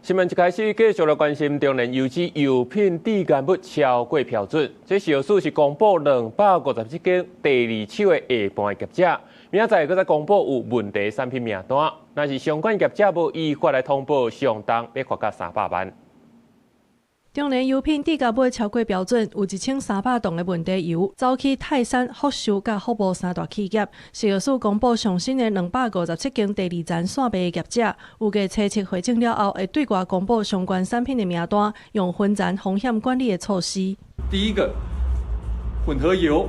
新聞一開始繼續來關心中聯郵局郵品抵減物超過標準，這消息是公布257間第二手的下盤業者，明仔載再公布有問題產品名單，若是相關業者無依法來通報，相當要罰到300萬。中聯郵品抵減物超過標準，有1300棟的問題郵走去泰山、福壽甲福茂三大企業。消息公布上新的257間第二層線賣的業者，預計初測回證了後，會對外公布相關產品的名單，用分層風險管理的措施。第一個，混合油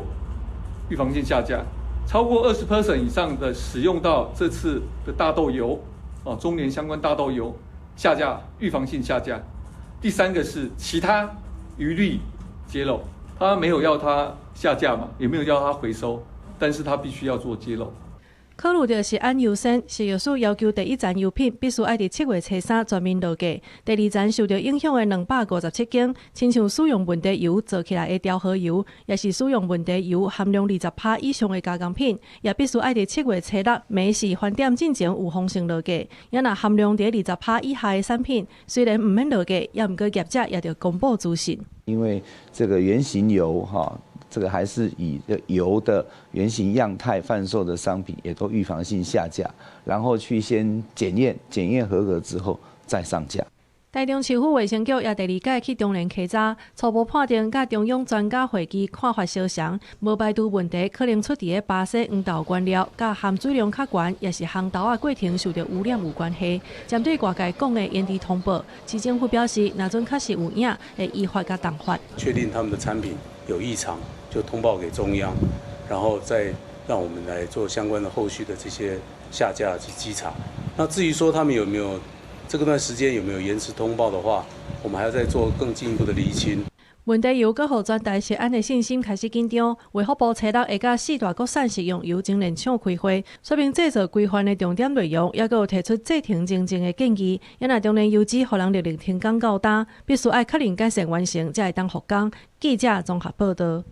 預防性下架，超過20% 以上的使用到這次的大豆油，中聯相關大豆油下架，預防性下架。第三個是其他餘氯揭露，他沒有要它下架嘛，也沒有要它回收，但是他必須要做揭露。考慮到是按優先，消息要求第一層郵品必須愛佇7月初3全面落架，第二層受到影響的257間，親像使用問題油做起來的調和油，也是使用問題油含量20%以上的加工品，也必須愛佇7月初6每時返點進前有風險落架。也若含量在20%以下的產品，雖然唔免落架，也唔過業者也要公布資訊。因為這個原型油這個還是以油的原型樣態販售的商品，也都預防性下架，然後去先檢驗合格之後再上架。台中市府衛生局也第2屆去中聯稽查，初步判定甲中央專家會議看法相同，無排除問題可能出佇個巴西黃豆原料，甲含水量較懸，也是烘豆仔過程受到污染有關係。針對外界講的延遲通報，市政府表示，若陣確實有影，會依法甲重罰。確定他們的產品有異常，就通報給中央，然後再讓我們來做相關的後續的這些下架及稽查。那至於說他們有沒有這段時間有沒有延遲通報的話，我們還要再做更進一步的釐清。問題油閣互全台食安的信心開始緊張，衛福部初6會甲4大國產食用油精煉廠開會，說明製造規範的重點內容，也閣有提出制停認證的建議。也若中聯郵局互人勒令停工到單，必須愛確認改善完成才會當復工。記者綜合報道。